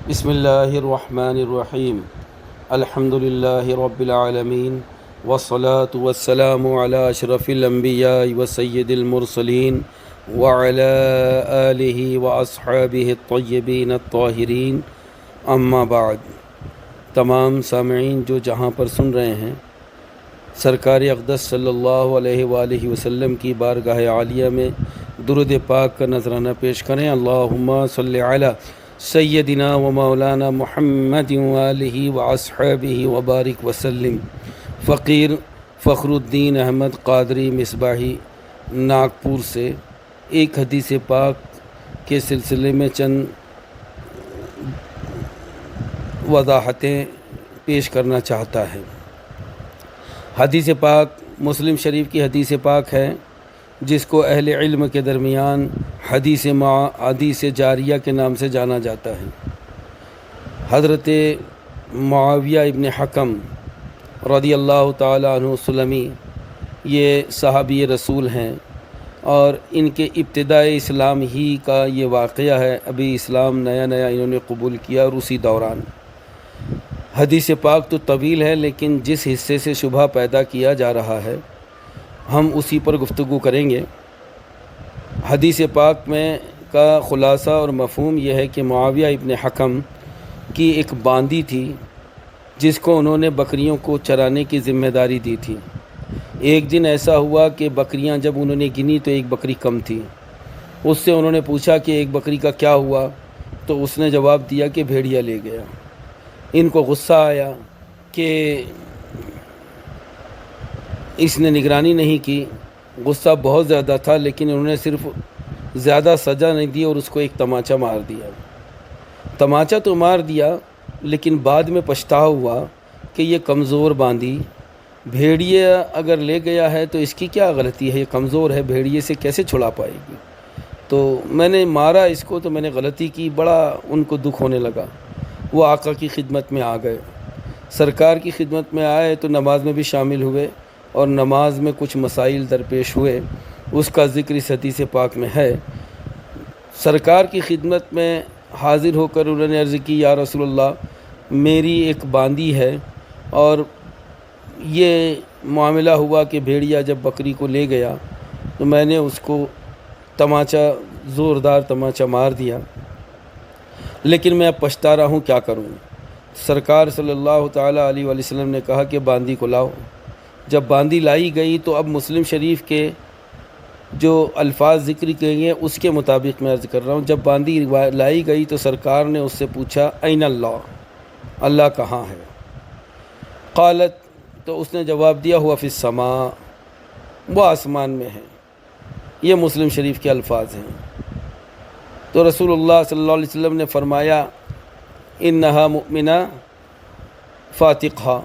بسم اللہ الرحمن الرحیم الحمد للہ رب العالمین والصلاة والسلام علی اشرف الانبیاء وسید المرسلین وعلی آلہ واصحابہ الطیبین الطاہرین اما بعد۔ تمام سامعین جو جہاں پر سن رہے ہیں، سرکار اقدس صلی اللہ علیہ وآلہ وسلم کی بارگاہ عالیہ میں درود پاک کا نذرانہ پیش کریں۔ اللہم صلی علی سیدنا و مولانا محمد وآلہ واصحابہ وبارک وسلم۔ فقیر فخر الدین احمد قادری مصباحی ناگپور سے ایک حدیث پاک کے سلسلے میں چند وضاحتیں پیش کرنا چاہتا ہے۔ حدیث پاک مسلم شریف کی حدیث پاک ہے، جس کو اہل علم کے درمیان حدیث جاریہ کے نام سے جانا جاتا ہے۔ حضرت معاویہ ابن حکم رضی اللہ تعالی عنہ سلمی یہ صحابی رسول ہیں، اور ان کے ابتدائے اسلام ہی کا یہ واقعہ ہے۔ ابھی اسلام نیا انہوں نے قبول کیا، اور اسی دوران حدیث پاک تو طویل ہے، لیکن جس حصے سے شبہ پیدا کیا جا رہا ہے ہم اسی پر گفتگو کریں گے۔ حدیث پاک میں کا خلاصہ اور مفہوم یہ ہے کہ معاویہ ابن حکم کی ایک باندی تھی، جس کو انہوں نے بکریوں کو چرانے کی ذمہ داری دی تھی۔ ایک دن ایسا ہوا کہ بکریاں جب انہوں نے گنی تو ایک بکری کم تھی۔ اس سے انہوں نے پوچھا کہ ایک بکری کا کیا ہوا؟ تو اس نے جواب دیا کہ بھیڑیا لے گیا۔ ان کو غصہ آیا کہ اس نے نگرانی نہیں کی۔ غصہ بہت زیادہ تھا، لیکن انہوں نے صرف زیادہ سزا نہیں دی اور اس کو ایک تماچا مار دیا۔ تماچا تو مار دیا، لیکن بعد میں پچھتاوا ہوا کہ یہ کمزور باندی بھیڑیا اگر لے گیا ہے تو اس کی کیا غلطی ہے؟ یہ کمزور ہے، بھیڑیے سے کیسے چھڑا پائے گی؟ تو میں نے مارا اس کو، تو میں نے غلطی کی۔ بڑا ان کو دکھ ہونے لگا۔ وہ آقا کی خدمت میں آ گئے، سرکار کی خدمت میں آئے تو نماز میں بھی شامل ہوئے، اور نماز میں کچھ مسائل درپیش ہوئے، اس کا ذکر اس حدیث پاک میں ہے۔ سرکار کی خدمت میں حاضر ہو کر انہوں نے عرض کی، یا رسول اللہ، میری ایک باندی ہے، اور یہ معاملہ ہوا کہ بھیڑیا جب بکری کو لے گیا تو میں نے اس کو زوردار تماچا مار دیا، لیکن میں اب پچھتا رہا ہوں، کیا کروں؟ سرکار صلی اللہ تعالیٰ علیہ وآلہ وسلم نے کہا کہ باندی کو لاؤ۔ جب باندی لائی گئی تو اب مسلم شریف کے جو الفاظ ذکر کیے گئے اس کے مطابق میں عرض کر رہا ہوں۔ جب باندی لائی گئی تو سرکار نے اس سے پوچھا، این اللہ، اللہ کہاں ہے؟ قالت، تو اس نے جواب دیا، ہوا فی السماء، وہ آسمان میں ہے۔ یہ مسلم شریف کے الفاظ ہیں۔ تو رسول اللہ صلی اللہ علیہ وسلم نے فرمایا، انہا مؤمنہ فاتقہا،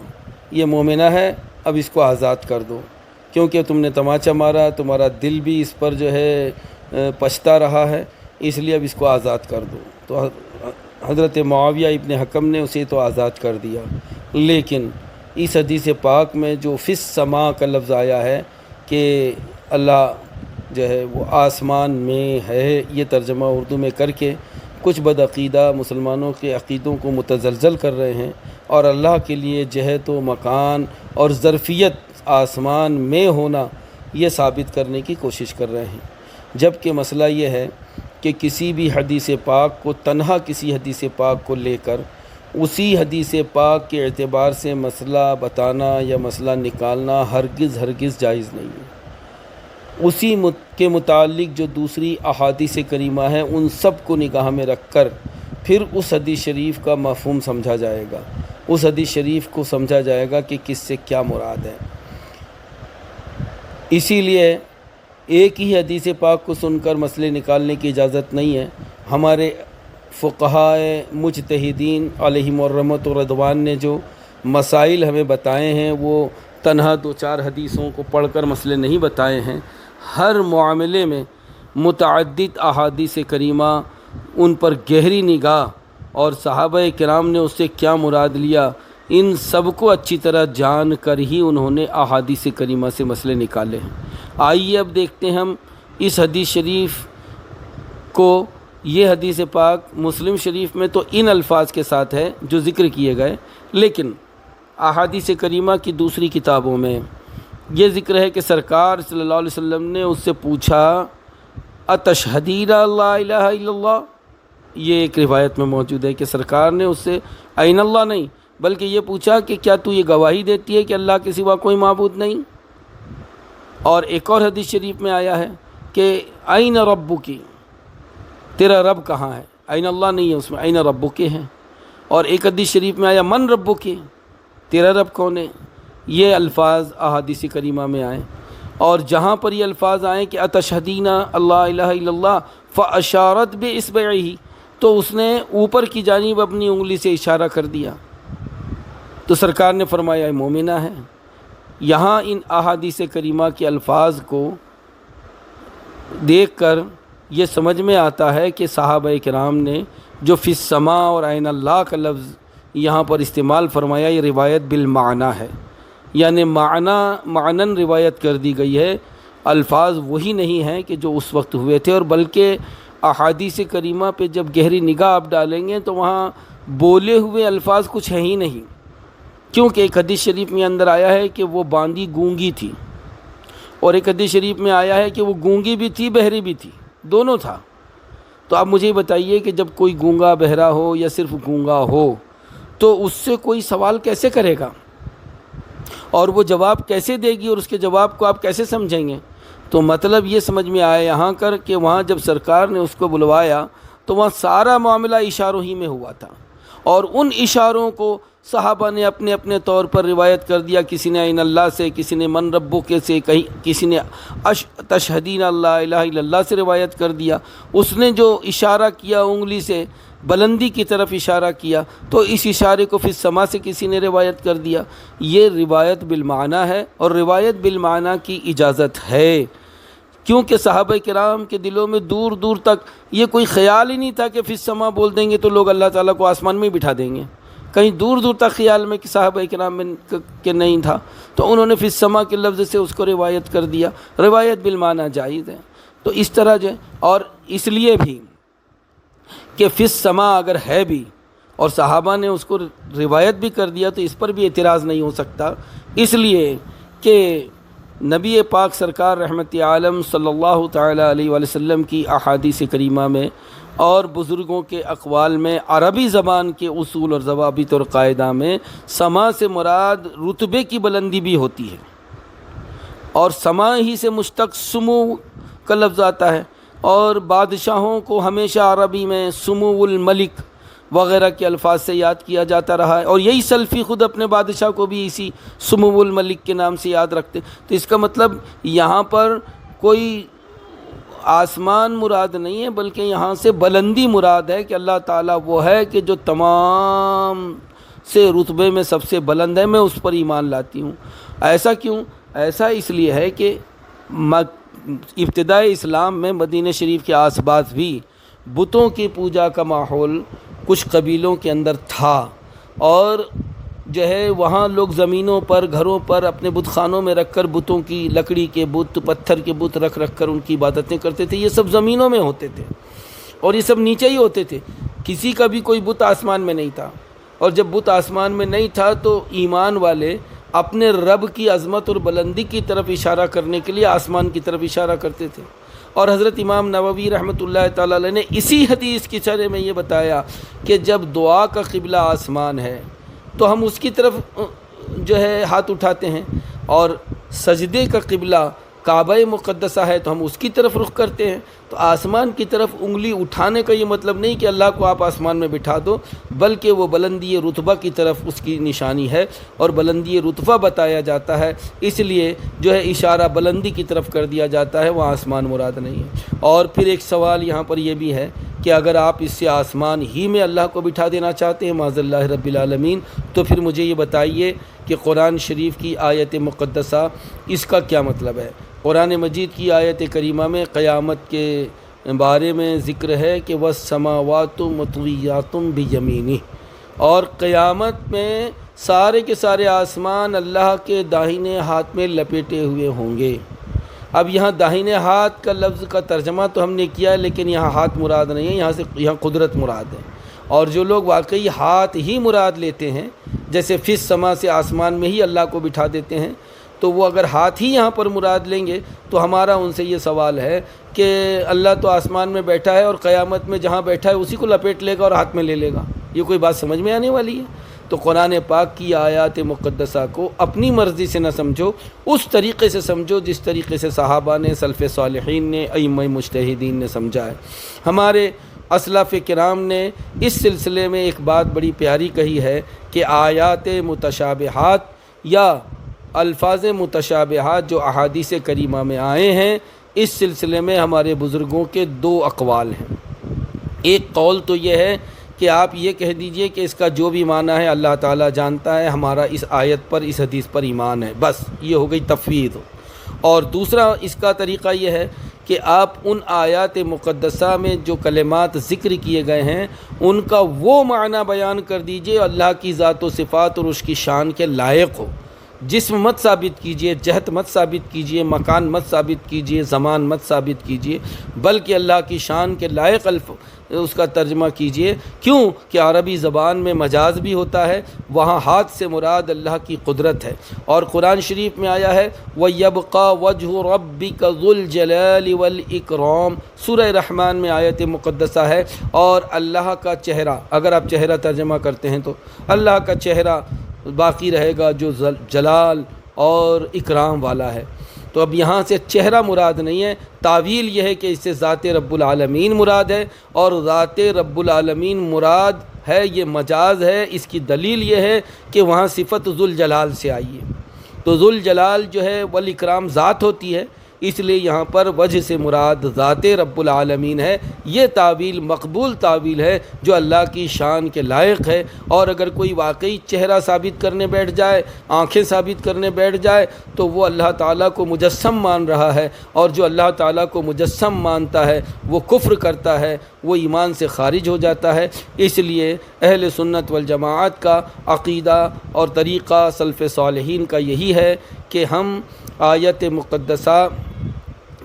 یہ مومنہ ہے، اب اس کو آزاد کر دو، کیونکہ تم نے تماچا مارا، تمہارا دل بھی اس پر جو ہے پچھتا رہا ہے، اس لیے اب اس کو آزاد کر دو۔ تو حضرت معاویہ ابن حکم نے اسے تو آزاد کر دیا، لیکن اس حدیث پاک میں جو فی السماء کا لفظ آیا ہے کہ اللہ جو ہے وہ آسمان میں ہے، یہ ترجمہ اردو میں کر کے کچھ بدعقیدہ مسلمانوں کے عقیدوں کو متزلزل کر رہے ہیں، اور اللہ کے لیے جہت و مکان اور ظرفیت آسمان میں ہونا یہ ثابت کرنے کی کوشش کر رہے ہیں، جبکہ مسئلہ یہ ہے کہ کسی بھی حدیث پاک کو تنہا کسی حدیث پاک کو لے کر اسی حدیث پاک کے اعتبار سے مسئلہ بتانا یا مسئلہ نکالنا ہرگز جائز نہیں ہے۔ اسی کے متعلق جو دوسری احادیث کریمہ ہیں ان سب کو نگاہ میں رکھ کر پھر اس حدیث شریف کا مفہوم سمجھا جائے گا، اس حدیث شریف کو سمجھا جائے گا کہ کس سے کیا مراد ہے۔ اسی لیے ایک ہی حدیث پاک کو سن کر مسئلے نکالنے کی اجازت نہیں ہے۔ ہمارے فقہائے مجتہدین علیہم الرحمۃ و رضوان نے جو مسائل ہمیں بتائے ہیں وہ تنہا 2-4 حدیثوں کو پڑھ کر مسئلے نہیں بتائے ہیں۔ ہر معاملے میں متعدد احادیث کریمہ، ان پر گہری نگاہ، اور صحابہ کرام نے اس سے کیا مراد لیا، ان سب کو اچھی طرح جان کر ہی انہوں نے احادیث کریمہ سے مسئلے نکالے ہیں۔ آئیے اب دیکھتے ہیں ہم اس حدیث شریف کو یہ حدیث پاک مسلم شریف میں تو ان الفاظ کے ساتھ ہے جو ذکر کیے گئے، لیکن احادیث کریمہ کی دوسری کتابوں میں یہ ذکر ہے کہ سرکار صلی اللہ علیہ وسلم نے اس سے پوچھا اتشہدین لا الہ الا اللہ، یہ ایک روایت میں موجود ہے کہ سرکار نے اس سے عین اللہ نہیں بلکہ یہ پوچھا کہ کیا تو یہ گواہی دیتی ہے کہ اللہ کے سوا کوئی معبود نہیں؟ اور ایک اور حدیث شریف میں آیا ہے کہ عین ربک، تیرا رب کہاں ہے؟ عین اللہ نہیں ہے اس میں، عین ربک ہے۔ اور ایک حدیث شریف میں آیا من ربک، تیرا رب کون ہے؟ یہ الفاظ احادیث کریمہ میں آئے، اور جہاں پر یہ الفاظ آئیں کہ اتشہدین اللہ الہ الا اللہ فاشارت باصبعہ، تو اس نے اوپر کی جانب اپنی انگلی سے اشارہ کر دیا، تو سرکار نے فرمایا یہ مومنہ ہے۔ یہاں ان احادیث کریمہ کے الفاظ کو دیکھ کر یہ سمجھ میں آتا ہے کہ صحابہ کرام نے جو فی السماء اور عین اللہ کا لفظ یہاں پر استعمال فرمایا، یہ روایت بالمعنی ہے، یعنی معنن روایت کر دی گئی ہے، الفاظ وہی نہیں ہیں کہ جو اس وقت ہوئے تھے، اور بلکہ احادیث کریمہ پہ جب گہری نگاہ آپ ڈالیں گے تو وہاں بولے ہوئے الفاظ کچھ ہیں ہی نہیں، کیونکہ ایک حدیث شریف میں اندر آیا ہے کہ وہ باندی گونگی تھی، اور ایک حدیث شریف میں آیا ہے کہ وہ گونگی بھی تھی بہری بھی تھی، دونوں تھا۔ تو آپ مجھے بتائیے کہ جب کوئی گونگا بہرا ہو یا صرف گونگا ہو تو اس سے کوئی سوال کیسے کرے گا، اور وہ جواب کیسے دے گی، اور اس کے جواب کو آپ کیسے سمجھیں گے؟ تو مطلب یہ سمجھ میں آیا یہاں کر کہ وہاں جب سرکار نے اس کو بلوایا تو وہاں سارا معاملہ اشاروں ہی میں ہوا تھا، اور ان اشاروں کو صحابہ نے اپنے اپنے طور پر روایت کر دیا، کسی نے عین اللہ سے، کسی نے من ربک سے، کسی نے تشہدین اللہ الہ الا اللہ سے روایت کر دیا۔ اس نے جو اشارہ کیا انگلی سے بلندی کی طرف اشارہ کیا، تو اس اشارے کو فی السماء سے کسی نے روایت کر دیا۔ یہ روایت بالمعنی ہے، اور روایت بالمعنی کی اجازت ہے، کیونکہ صحابہ کرام کے دلوں میں دور دور تک یہ کوئی خیال ہی نہیں تھا کہ فی السماء بول دیں گے تو لوگ اللہ تعالیٰ کو آسمان میں بٹھا دیں گے، کہیں دور دور تک خیال میں کہ صحابہ کرام میں کہ نہیں تھا، تو انہوں نے فی السماء کے لفظ سے اس کو روایت کر دیا۔ روایت بالمعنی جائز ہے۔ تو اس طرح جو، اور اس لیے بھی کہ فی السماء اگر ہے بھی اور صحابہ نے اس کو روایت بھی کر دیا تو اس پر بھی اعتراض نہیں ہو سکتا، اس لیے کہ نبی پاک سرکار رحمت عالم صلی اللہ تعالیٰ علیہ وآلہ وسلم کی احادیث کریمہ میں اور بزرگوں کے اقوال میں عربی زبان کے اصول اور ضوابط اور قاعدہ میں سما سے مراد رتبے کی بلندی بھی ہوتی ہے، اور سما ہی سے مشتق سمو کا لفظ آتا ہے، اور بادشاہوں کو ہمیشہ عربی میں سمو الملک وغیرہ کے الفاظ سے یاد کیا جاتا رہا ہے، اور یہی سلفی خود اپنے بادشاہ کو بھی اسی سمو الملک کے نام سے یاد رکھتے۔ تو اس کا مطلب یہاں پر کوئی آسمان مراد نہیں ہے، بلکہ یہاں سے بلندی مراد ہے کہ اللہ تعالیٰ وہ ہے کہ جو تمام سے رتبے میں سب سے بلند ہے، میں اس پر ایمان لاتی ہوں۔ ایسا کیوں؟ ایسا اس لیے ہے کہ ابتداء اسلام میں مدینہ شریف کے آس پاس بھی بتوں کی پوجا کا ماحول کچھ قبیلوں کے اندر تھا، اور جو ہے وہاں لوگ زمینوں پر، گھروں پر اپنے بت خانوں میں رکھ کر بتوں کی، لکڑی کے بت، پتھر کے بت رکھ کر ان کی عبادتیں کرتے تھے۔ یہ سب زمینوں میں ہوتے تھے، اور یہ سب نیچے ہی ہوتے تھے، کسی کا بھی کوئی بت آسمان میں نہیں تھا۔ اور جب بت آسمان میں نہیں تھا تو ایمان والے اپنے رب کی عظمت اور بلندی کی طرف اشارہ کرنے کے لیے آسمان کی طرف اشارہ کرتے تھے۔ اور حضرت امام نووی رحمۃ اللہ تعالیٰ علیہ نے اسی حدیث کی شرح میں یہ بتایا کہ جب دعا کا قبلہ آسمان ہے تو ہم اس کی طرف جو ہے ہاتھ اٹھاتے ہیں، اور سجدے کا قبلہ کعبہ مقدسہ ہے تو ہم اس کی طرف رخ کرتے ہیں۔ تو آسمان کی طرف انگلی اٹھانے کا یہ مطلب نہیں کہ اللہ کو آپ آسمان میں بٹھا دو، بلکہ وہ بلندی رتبہ کی طرف اس کی نشانی ہے، اور بلندی رتبہ بتایا جاتا ہے، اس لیے جو ہے اشارہ بلندی کی طرف کر دیا جاتا ہے، وہاں آسمان مراد نہیں ہے۔ اور پھر ایک سوال یہاں پر یہ بھی ہے کہ اگر آپ اس سے آسمان ہی میں اللہ کو بٹھا دینا چاہتے ہیں معاذ اللہ رب العالمین، تو پھر مجھے یہ بتائیے کہ قرآن شریف کی آیت مقدسہ اس کا کیا مطلب ہے؟ قرآن مجید کی آیت کریمہ میں قیامت کے بارے میں ذکر ہے کہ وَالسَّمَاوَاتُ مَطْوِيَّاتٌ بِيَمِينِهِ، اور قیامت میں سارے کے سارے آسمان اللہ کے داہنے ہاتھ میں لپیٹے ہوئے ہوں گے۔ اب یہاں داہنے ہاتھ کا لفظ کا ترجمہ تو ہم نے کیا ہے، لیکن یہاں ہاتھ مراد نہیں ہے، یہاں قدرت مراد ہے۔ اور جو لوگ واقعی ہاتھ ہی مراد لیتے ہیں، جیسے فی السما سے آسمان میں ہی اللہ کو بٹھا دیتے ہیں، تو وہ اگر ہاتھ ہی یہاں پر مراد لیں گے تو ہمارا ان سے یہ سوال ہے کہ اللہ تو آسمان میں بیٹھا ہے اور قیامت میں جہاں بیٹھا ہے اسی کو لپیٹ لے گا اور ہاتھ میں لے لے گا، یہ کوئی بات سمجھ میں آنے والی ہے؟ تو قرآن پاک کی آیات مقدسہ کو اپنی مرضی سے نہ سمجھو، اس طریقے سے سمجھو جس طریقے سے صحابہ نے، سلف صالحین نے، ائمہ مجتہدین نے سمجھا ہے۔ ہمارے اسلاف کرام نے اس سلسلے میں ایک بات بڑی پیاری کہی ہے کہ آیات متشابہات یا الفاظ متشابہات جو احادیث کریمہ میں آئے ہیں، اس سلسلے میں ہمارے بزرگوں کے دو اقوال ہیں۔ ایک قول تو یہ ہے کہ آپ یہ کہہ دیجئے کہ اس کا جو بھی معنی ہے اللہ تعالیٰ جانتا ہے، ہمارا اس آیت پر، اس حدیث پر ایمان ہے، بس یہ ہو گئی تفویض۔ اور دوسرا اس کا طریقہ یہ ہے کہ آپ ان آیات مقدسہ میں جو کلمات ذکر کیے گئے ہیں ان کا وہ معنی بیان کر دیجئے اللہ کی ذات و صفات اور اس کی شان کے لائق ہو۔ جسم مت ثابت کیجئے، جہت مت ثابت کیجئے، مکان مت ثابت کیجئے، زمان مت ثابت کیجئے، بلکہ اللہ کی شان کے لائق اس کا ترجمہ کیجئے۔ کیوں کہ عربی زبان میں مجاز بھی ہوتا ہے، وہاں ہاتھ سے مراد اللہ کی قدرت ہے، اور قرآن شریف میں آیا ہے وَيَبْقَى وَجْهُ رَبِّكَ ذُو الْجَلَالِ وَالْإِكْرَامِ، سورہ رحمان میں آیت مقدسہ ہے، اور اللہ کا چہرہ، اگر آپ چہرہ ترجمہ کرتے ہیں تو اللہ کا چہرہ باقی رہے گا جو جلال اور اکرام والا ہے۔ تو اب یہاں سے چہرہ مراد نہیں ہے، تعویل یہ ہے کہ اس سے ذات رب العالمین مراد ہے، اور ذات رب العالمین مراد ہے یہ مجاز ہے۔ اس کی دلیل یہ ہے کہ وہاں صفت ذوالجلال سے آئی ہے، تو ذوالجلال جو ہے والاکرام ذات ہوتی ہے، اس لیے یہاں پر وجہ سے مراد ذات رب العالمین ہے۔ یہ تعویل مقبول تعویل ہے جو اللہ کی شان کے لائق ہے۔ اور اگر کوئی واقعی چہرہ ثابت کرنے بیٹھ جائے، آنکھیں ثابت کرنے بیٹھ جائے، تو وہ اللہ تعالیٰ کو مجسم مان رہا ہے، اور جو اللہ تعالیٰ کو مجسم مانتا ہے وہ کفر کرتا ہے، وہ ایمان سے خارج ہو جاتا ہے۔ اس لیے اہل سنت والجماعت کا عقیدہ اور طریقہ سلف صالحین کا یہی ہے کہ ہم آیت مقدسہ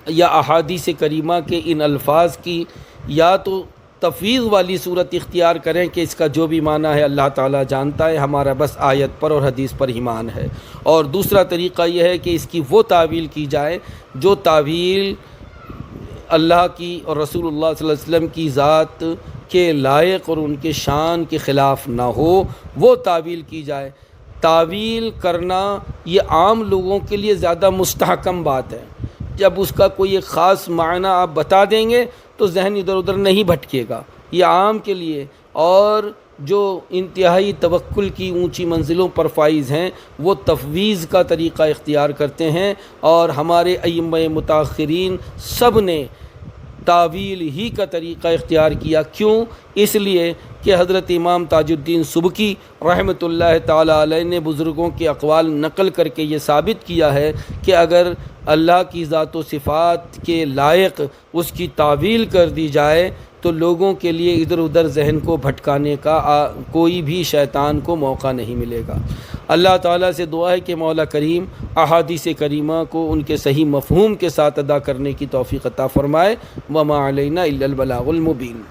یا احادیث کریمہ کے ان الفاظ کی یا تو تفویض والی صورت اختیار کریں کہ اس کا جو بھی معنی ہے اللہ تعالیٰ جانتا ہے، ہمارا بس آیت پر اور حدیث پر ایمان ہے، اور دوسرا طریقہ یہ ہے کہ اس کی وہ تعویل کی جائے جو تعویل اللہ کی اور رسول اللہ صلی اللہ علیہ وسلم کی ذات کے لائق اور ان کے شان کے خلاف نہ ہو، وہ تعویل کی جائے۔ تعویل کرنا یہ عام لوگوں کے لیے زیادہ مستحکم بات ہے، جب اس کا کوئی ایک خاص معنی آپ بتا دیں گے تو ذہن ادھر ادھر نہیں بھٹکے گا، یہ عام کے لیے۔ اور جو انتہائی توکل کی اونچی منزلوں پر فائز ہیں وہ تفویض کا طریقہ اختیار کرتے ہیں، اور ہمارے ائمہ متاخرین سب نے تعویل ہی کا طریقہ اختیار کیا۔ کیوں؟ اس لیے کہ حضرت امام تاج الدین سبکی رحمۃ اللہ تعالیٰ علیہ نے بزرگوں کے اقوال نقل کر کے یہ ثابت کیا ہے کہ اگر اللہ کی ذات و صفات کے لائق اس کی تعویل کر دی جائے تو لوگوں کے لیے ادھر ادھر ذہن کو بھٹکانے کا کوئی بھی شیطان کو موقع نہیں ملے گا۔ اللہ تعالیٰ سے دعا ہے کہ مولا کریم احادیث کریمہ کو ان کے صحیح مفہوم کے ساتھ ادا کرنے کی توفیق عطا فرمائے۔ وما علینا الا البلاغ المبین۔